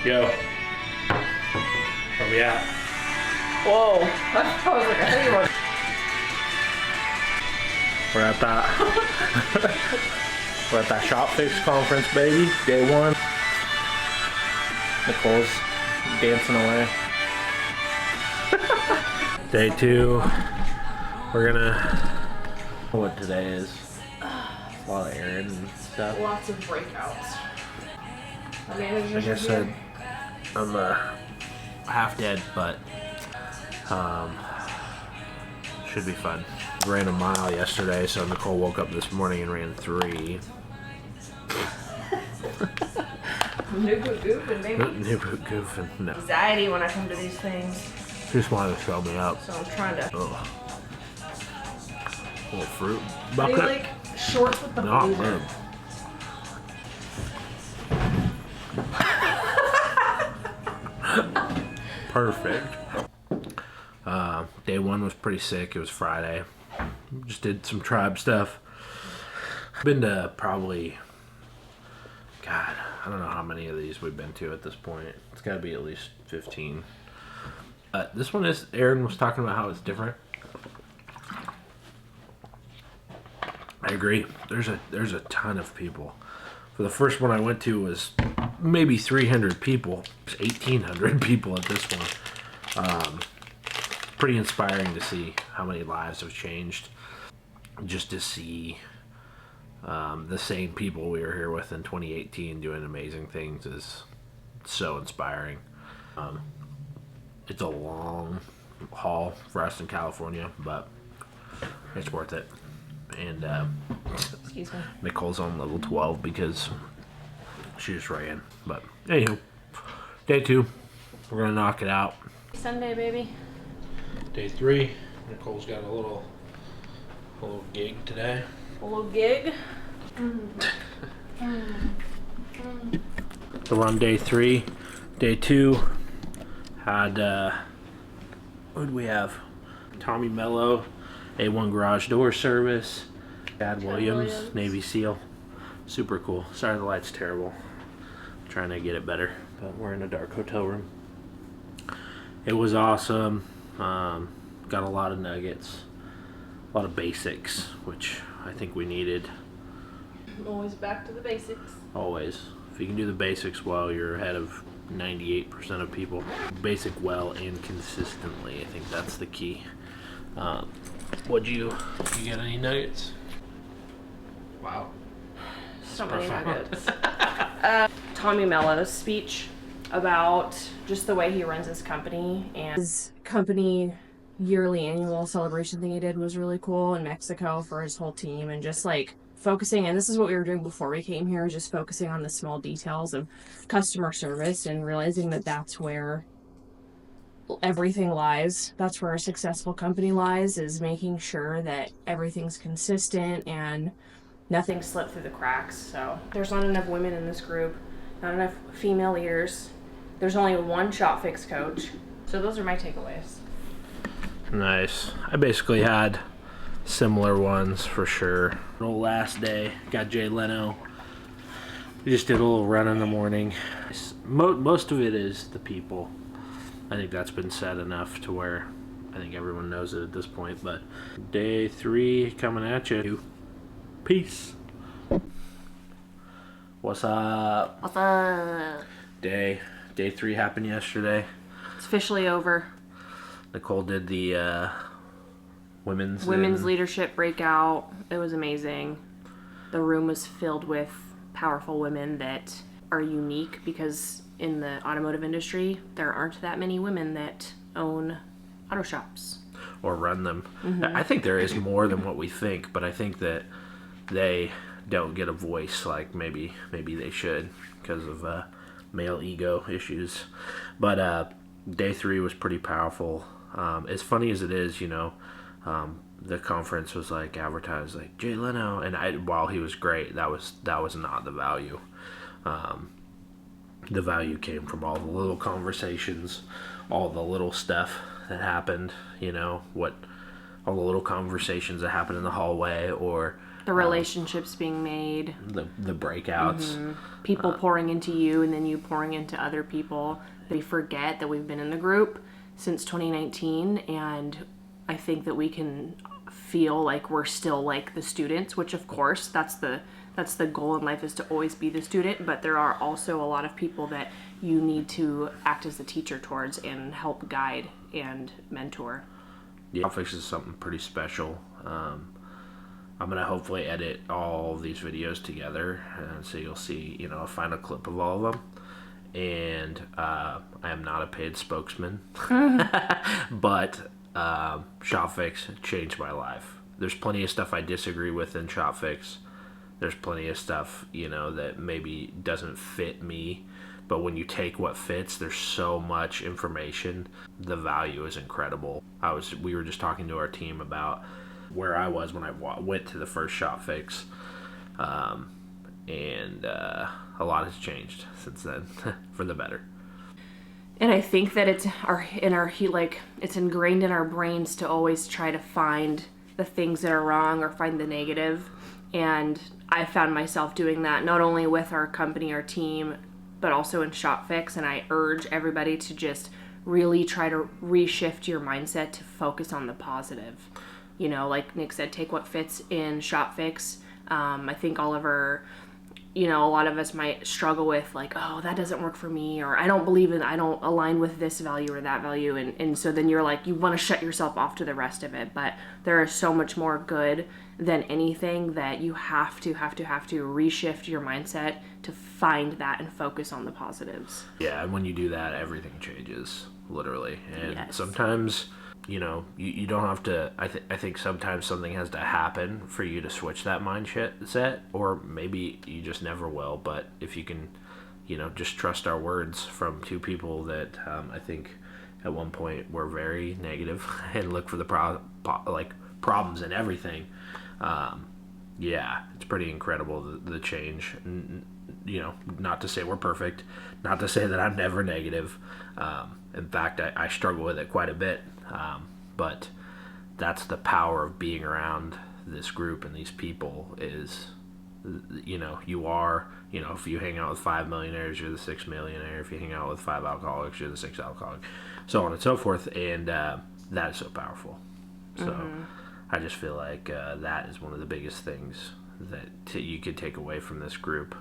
Yo. Where we at? Whoa. I was like, I think you were. We're at that. We're at that ShopFix conference, baby. Day 1. Nicole's dancing away. Day 2. We're gonna. What today is? A lot of Aaron and stuff. Lots of breakouts. Like I said, I'm half dead, but should be fun. Ran a mile yesterday, so Nicole woke up this morning and ran 3. New boot goofing, baby. New boot goofing. No. Anxiety when I come to these things. Just wanted to show me up. So I'm trying to. Ugh. Little fruit They bucket. like shorts with the Not blazer. good. Perfect. Day 1 was pretty sick. It was Friday. Just did some tribe stuff. Been to probably, God, I don't know how many of these we've been to at this point. It's got to be at least 15. This one is, Aaron was talking about how it's different. I agree. There's a ton of people. For the first one I went to was maybe 300 people. It's 1,800 people at this one. Pretty inspiring to see how many lives have changed. Just to see the same people we were here with in 2018 doing amazing things is so inspiring. It's a long haul for us in California, but it's worth it. And Excuse me. Nicole's on level 12 because she just ran. But anywho, day 2, we're gonna knock it out. Sunday, baby. Day 3, Nicole's got a little gig today. A little gig. So we're on day 3. Day 2 had what did we have? Tommy Mello, A1 Garage Door Service, Chad Williams, Navy SEAL. Super cool. Sorry the light's terrible. I'm trying to get it better, but we're in a dark hotel room. It was awesome. Got a lot of nuggets, a lot of basics, which I think we needed. Always back to the basics. Always. If you can do the basics well, you're ahead of 98% of people. Basic well and consistently. I think that's the key. You get any nuggets? Wow. So many nuggets. Tommy Mello's speech about just the way he runs his company, and his company yearly annual celebration thing he did was really cool in Mexico for his whole team, and just like focusing, and this is what we were doing before we came here, just focusing on the small details of customer service and realizing that that's where everything lies. That's where a successful company lies, is making sure that everything's consistent and nothing slipped through the cracks. So there's not enough women in this group, not enough female leaders. There's only one ShopFix coach. So those are my takeaways. Nice. I basically had similar ones for sure. The last day, got Jay Leno. We just did a little run in the morning. Most of it is the people. I think that's been said enough to where I think everyone knows it at this point. But day 3 coming at you. Peace. What's up? What's up? Day 3 happened yesterday. It's officially over. Nicole did the women's leadership breakout. It was amazing. The room was filled with powerful women that are unique, because in the automotive industry there aren't that many women that own auto shops or run them. Mm-hmm. I think there is more than what we think, but I think that they don't get a voice like maybe they should because of male ego issues. But day 3 was pretty powerful. As funny as it is, the conference was like advertised like Jay Leno, and while he was great, that was not the value. The value came from all the little conversations, all the little stuff that happened, all the little conversations that happened in the hallway, or The relationships being made. The breakouts. People pouring into you and then you pouring into other people. We forget that we've been in the group since 2019, and I think that we can feel like we're still like the students, which of course that's the goal in life, is to always be the student, but there are also a lot of people that you need to act as the teacher towards and help guide and mentor. Yeah, ShopFix is something pretty special. I'm going to hopefully edit all these videos together, so you'll see, a final clip of all of them. And I am not a paid spokesman, but ShopFix changed my life. There's plenty of stuff I disagree with in ShopFix. There's plenty of stuff, that maybe doesn't fit me. But when you take what fits, there's so much information. The value is incredible. We were just talking to our team about where I was when I went to the first ShopFix, and a lot has changed since then for the better. And I think that it's ingrained in our brains to always try to find the things that are wrong or find the negative. And I found myself doing that not only with our company, our team, but also in ShopFix. And I urge everybody to just really try to reshift your mindset to focus on the positive. Like Nick said, take what fits in ShopFix. I think a lot of us might struggle with like, oh, that doesn't work for me, or I don't align with this value or that value. And so then you're like, you want to shut yourself off to the rest of it. But there is so much more good than anything that you have to reshift your mindset to find that and focus on the positives. Yeah, and when you do that, everything changes, literally. And yes. Sometimes, you don't have to, I think sometimes something has to happen for you to switch that mindset, or maybe you just never will. But if you can, just trust our words from two people that I think at one point were very negative and look for the problems in everything. Yeah, it's pretty incredible, the change. Not to say we're perfect, not to say that I'm never negative. In fact, I struggle with it quite a bit. But that's the power of being around this group and these people is, you are, if you hang out with 5 millionaires, you're the 6th millionaire. If you hang out with 5 alcoholics, you're the 6th alcoholic, so on and so forth. And that is so powerful. So I just feel like that is one of the biggest things that you could take away from this group.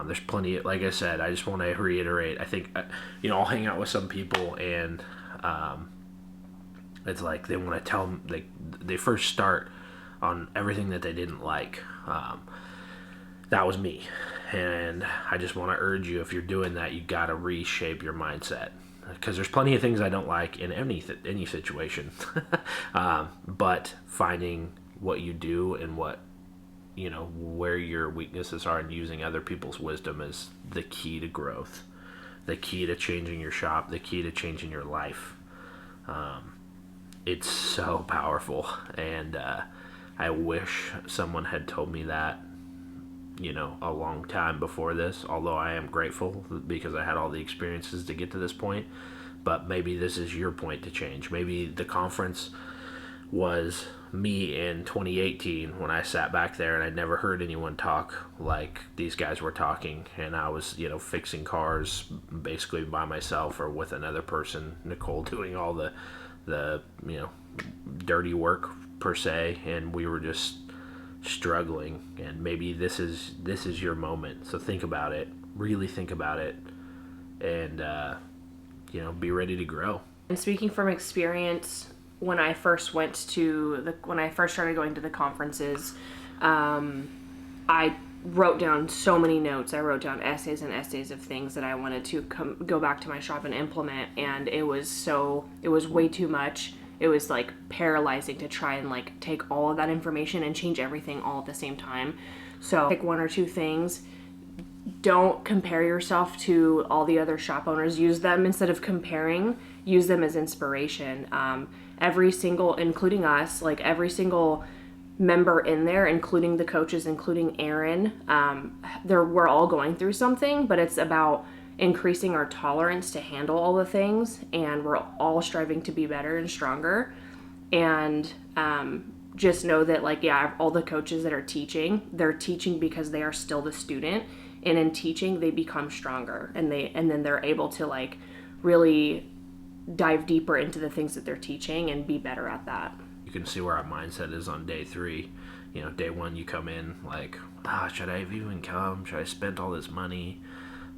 There's plenty, like I said, I just want to reiterate, I think, I'll hang out with some people and it's like they want to tell them, they first start on everything that they didn't like. That was me. And I just want to urge you, if you're doing that, you got to reshape your mindset. Because there's plenty of things I don't like in any situation. But finding what you do and what, where your weaknesses are, and using other people's wisdom is the key to growth, the key to changing your shop, the key to changing your life. It's so powerful, and I wish someone had told me that, a long time before this, although I am grateful because I had all the experiences to get to this point. But maybe this is your point to change. Maybe the conference was me in 2018 when I sat back there and I'd never heard anyone talk like these guys were talking, and I was fixing cars basically by myself or with another person, Nicole, doing all the dirty work per se, and we were just struggling. And maybe this is your moment. So think about it, really think about it, and be ready to grow. And speaking from experience, when I first started going to the conferences, I wrote down so many notes. I wrote down essays and essays of things that I wanted to go back to my shop and implement, and it was way too much. It was like paralyzing to try and take all of that information and change everything all at the same time. So pick one or two things. Don't compare yourself to all the other shop owners. Use them instead of comparing. Use them as inspiration. Every single, including us, every single member in there, including the coaches, including Aaron, we're all going through something, but it's about increasing our tolerance to handle all the things, and we're all striving to be better and stronger. And just know that, like, yeah, all the coaches that are teaching, they're teaching because they are still the student, and in teaching they become stronger, and then they're able to, like, really dive deeper into the things that they're teaching and be better at that. You can see where our mindset is on day 3. You know, day 1 you come in like, should I have even come? Should I have spent all this money?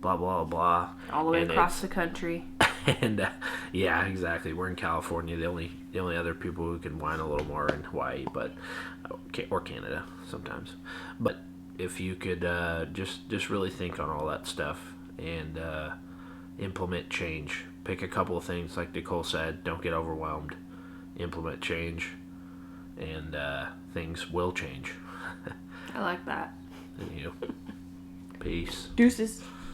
Blah, blah, blah. All the way across the country. And yeah, exactly. We're in California. The only other people who can whine a little more are in Hawaii, but or Canada sometimes. But if you could just really think on all that stuff and implement change. Pick a couple of things, like Nicole said. Don't get overwhelmed. Implement change, and things will change. I like that. Thank you. Peace. Deuces.